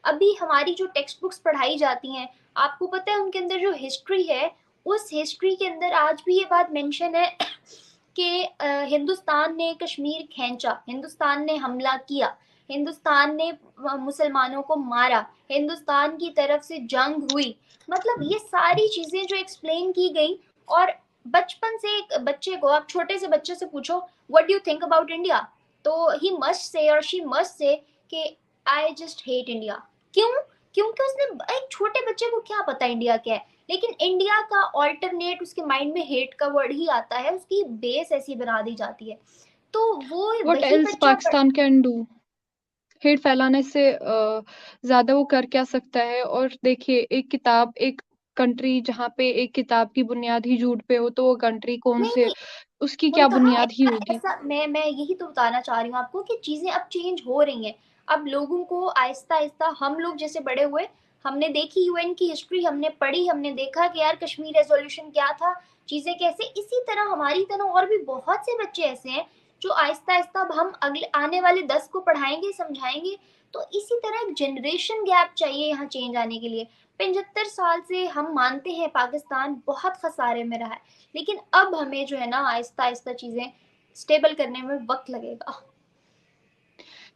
अभी हमारी जो टेक्स्ट बुक्स पढ़ाई जाती हैं, आपको पता है उनके अंदर जो हिस्ट्री है, उस हिस्ट्री के अंदर आज भी ये बात मेंशन है कि हिंदुस्तान ने कश्मीर खींचा, हिंदुस्तान ने हमला किया, हिंदुस्तान ने मुसलमानों को मारा, हिंदुस्तान की तरफ से जंग हुई। मतलब ये सारी चीजें जो एक्सप्लेन की गई। और बचपन से एक बच्चे को, आप छोटे से बच्चे से पूछो what do you think about India, तो ही मस्ट से और शी मस्ट से कि आई जस्ट हेट इंडिया। क्यों? क्योंकि उसने, एक छोटे बच्चे को क्या पता इंडिया क्या है, लेकिन इंडिया का ऑल्टरनेट उसके माइंड में हेट का वर्ड ही आता है, उसकी बेस ऐसी बना दी जाती है। तो वो व्हाट वही एल्स बच्चा पाकिस्तान कैन डू? हेट फैलाने से ज्यादा वो कर क्या सकता है? और देखिए, एक किताब, एक कंट्री जहाँ पे एक किताब की बुनियाद ही झूठ पे हो, तो वो कंट्री कौन नहीं से, नहीं, उसकी क्या मुंतहा बुनियाद ही ऐसा होगी? ऐसा मैं यही तो बताना चाह रही हूँ आपको कि चीजें अब चेंज हो रही हैं। अब लोगों को आहिस्ता आहिस्ता, हम लोग जैसे बड़े हुए, हमने देखी यूएन की हिस्ट्री, हमने पढ़ी, हमने देखा कि यार कश्मीर रेजोल्यूशन क्या था, चीजें कैसे, इसी तरह हमारी तरह और भी बहुत से बच्चे ऐसे हैं जो आहिस्ता आहिस्ता, अब हम अगले आने वाले 10 को पढ़ाएंगे, समझाएंगे। तो इसी तरह एक जनरेशन गैप चाहिए यहाँ चेंज आने के लिए। 75 साल से हम मानते हैं पाकिस्तान बहुत खसारे में रहा है, लेकिन अब हमें जो है ना आहिस्ता आहिस्ता चीजें स्टेबल करने में वक्त लगेगा।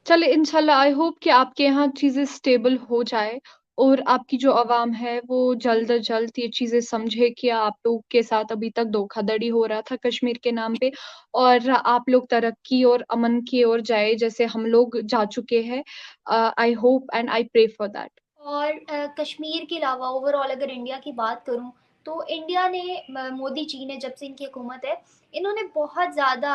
चले, इंशाल्लाह, आई होप कि आपके यहाँ चीजें स्टेबल हो जाए, और आपकी जो आवाम है वो जल्द अज जल्द ये चीजें समझे कि आप लोग के साथ अभी तक धोखाधड़ी हो रहा था कश्मीर के नाम पे, और आप लोग तरक्की और अमन की ओर जाए जैसे हम लोग जा चुके हैं। I hope and I pray for that. और कश्मीर के अलावा ओवरऑल अगर इंडिया की बात करूं, तो इंडिया ने, मोदी जी ने, जब से इनकी हुकूमत है, इन्होंने बहुत ज़्यादा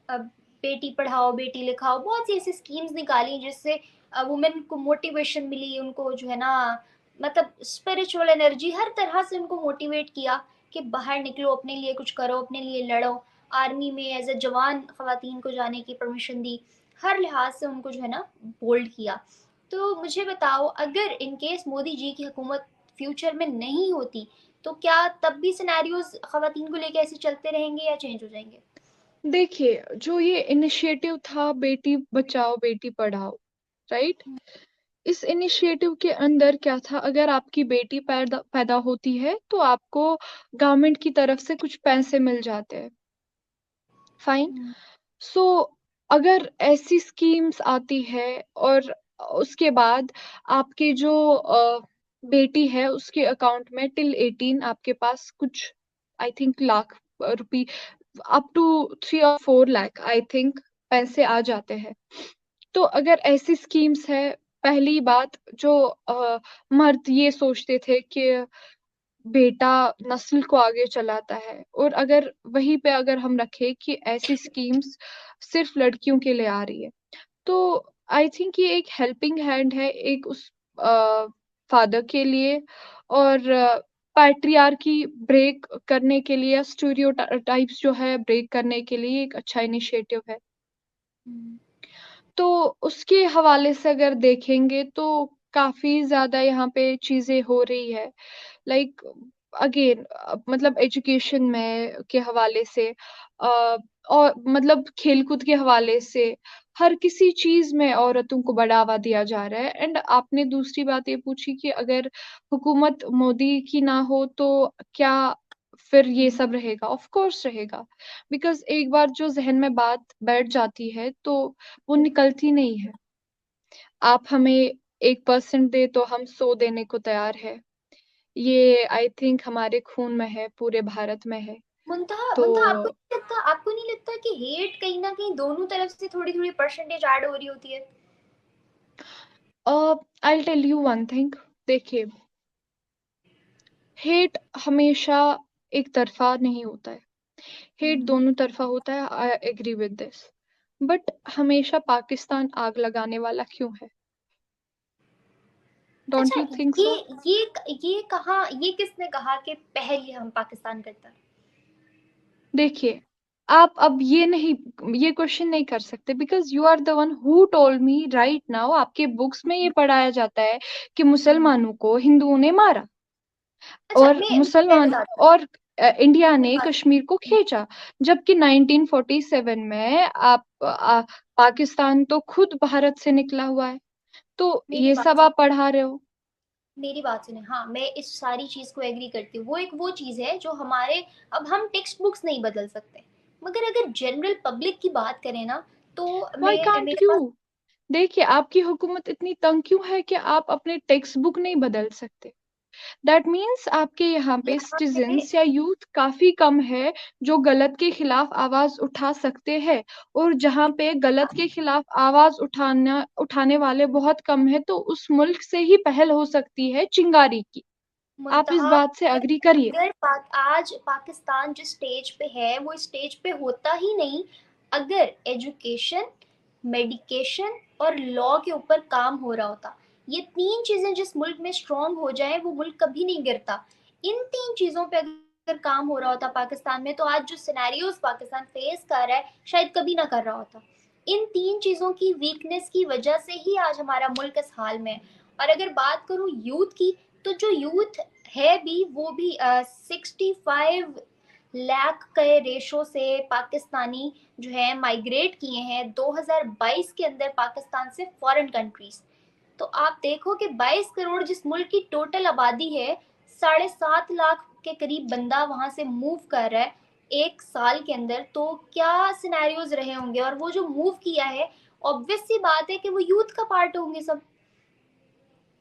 बेटी पढ़ाओ बेटी लिखाओ, बहुत सी ऐसी स्कीम्स निकाली जिससे वुमेन को मोटिवेशन मिली, उनको जो है ना, मतलब स्पिरिचुअल एनर्जी, हर तरह से उनको मोटिवेट किया कि बाहर निकलो, अपने लिए कुछ करो, अपने लिए लड़ो। आर्मी में एज ए जवान खवातीन को जाने की परमिशन दी, हर लिहाज से उनको जो है ना बोल्ड किया। तो मुझे बताओ, अगर इन केस मोदी जी की हुकूमत फ्यूचर में नहीं होती, तो क्या तब भी सिनेरियोज खवातीन को लेके ऐसे चलते रहेंगे या चेंज हो जाएंगे? देखिए, जो ये इनिशिएटिव था बेटी बचाओ बेटी पढ़ाओ, राइट, इस इनिशिएटिव के अंदर क्या था? अगर आपकी बेटी पैदा पैदा होती है तो आपको गवर्नमेंट की तरफ से कुछ पैसे मिल जाते हैं। फाइन। हम्म। सो अगर ऐसी स्कीम्स आती है, और उसके बाद आपके जो बेटी है उसके अकाउंट में टिल 18 आपके पास कुछ, I think, lakh rupee, up to 3 और 4 लाख, आई थिंक, पैसे आ जाते हैं। तो अगर ऐसी स्कीम्स है, पहली बात जो मर्द ये सोचते थे कि बेटा नस्ल को आगे चलाता है, और अगर वहीं पे अगर हम रखें कि ऐसी स्कीम्स सिर्फ लड़कियों के लिए आ रही है, तो आई थिंक ये एक हेल्पिंग हैंड है, एक उस फादर के लिए, और पैट्रियार्की ब्रेक करने के लिए, स्टीरियोटाइप्स जो है ब्रेक करने के लिए एक अच्छा इनिशिएटिव है। हम्म। तो उसके हवाले से अगर देखेंगे तो काफी ज्यादा यहाँ पे चीजें हो रही है, लाइक, अगेन, मतलब एजुकेशन में के हवाले से, और मतलब खेलकूद के हवाले से, हर किसी चीज में औरतों को बढ़ावा दिया जा रहा है। एंड आपने दूसरी बात ये पूछी कि अगर हुकूमत मोदी की ना हो तो क्या फिर ये सब रहेगा? ऑफ कोर्स रहेगा, बिकॉज एक बार जो जहन में बात बैठ जाती है तो वो निकलती नहीं है। आप हमें 1% दे तो हम 100 देने को तैयार है। ये आई थिंक हमारे खून में है, पूरे भारत में है। मुंतहा तो मुंतहा आपको नहीं लगता कि हेट कहीं ना कहीं दोनों तरफ से थोड़ी थोड़ी परसेंटेज ऐड हो रही होती है? I tell you one thing. देखिए, हेट हमेशा एक तरफा नहीं होता है, हेट हम्म। दोनों तरफा होता है। I agree with this, but हमेशा पाकिस्तान आग लगाने वाला क्यों है? डोंट अच्छा, यू थिंक ये सो? ये कहा, ये किसने कहा कि पहले हम पाकिस्तान करता है? देखिए, आप अब ये क्वेश्चन नहीं कर सकते, because you are the one who told me right now. आपके बुक्स में ये पढ़ाया जाता है कि हम्म। मुसलमानों को हिंदुओं ने मारा, अच्छा, और मैं मुसलमान बताती और इंडिया हूँ ने बात। कश्मीर को खींचा। जबकि 1947 में पाकिस्तान तो खुद भारत से निकला हुआ है। तो मेरी ये बात सब सुन, आप पढ़ा रहे हो। मेरी बात सुने, हाँ मैं इस सारी चीज को एग्री करती हूँ। वो चीज है जो हमारे, अब हम टेक्स्ट बुक्स नहीं बदल सकते, मगर अगर जनरल पब्लिक की बात करें ना, तो व्हाई मैं कांट मेरे यू? पास, देखिए, आपकी हुकूमत इतनी तंग क्यों है कि आप अपने टेक्स्ट बुक नहीं बदल सकते? दैट मीन्स आपके यहाँ पे यहाँ पे, सिटीजन्स या यूथ काफी कम है जो गलत के खिलाफ आवाज उठा सकते हैं। और जहाँ पे गलत के खिलाफ आवाज उठाने वाले बहुत कम है, तो उस मुल्क से ही पहल हो सकती है चिंगारी की। आप इस मुद्दा बात से है, अग्री करिए। अगर आज पाकिस्तान जिस स्टेज पे है वो स्टेज पे होता ही नहीं अगर एजुकेशन, मेडिकेशन और लॉ के ऊपर काम हो रहा होता। ये तीन चीजें जिस मुल्क में स्ट्रांग हो जाए वो मुल्क कभी नहीं गिरता। इन तीन चीजों पे अगर काम हो रहा होता पाकिस्तान में, तो आज जो सिनेरियोज पाकिस्तान फेस कर रहा है शायद कभी ना कर रहा होता। इन तीन चीजों की वीकनेस की वजह से ही आज हमारा मुल्क इस हाल में है। और अगर बात करूं यूथ की, तो जो यूथ है भी वो भी 65 लाख के रेशो से पाकिस्तानी जो है माइग्रेट किए हैं 2022 के अंदर पाकिस्तान से फॉरेन कंट्रीज। तो आप देखो कि 22 करोड़ जिस मुल्क की टोटल आबादी है, 7.5 लाख के करीब बंदा वहां से मूव कर रहा है एक साल के अंदर। तो क्या सिनेरियोज रहे होंगे, और वो जो मूव किया है ऑब्वियस सी बात है कि वो यूथ का पार्ट होंगे सब।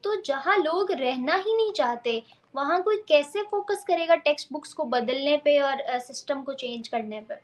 तो जहाँ लोग रहना ही नहीं चाहते, वहां कोई कैसे फोकस करेगा टेक्स्ट बुक्स को बदलने पे और सिस्टम को चेंज करने पे।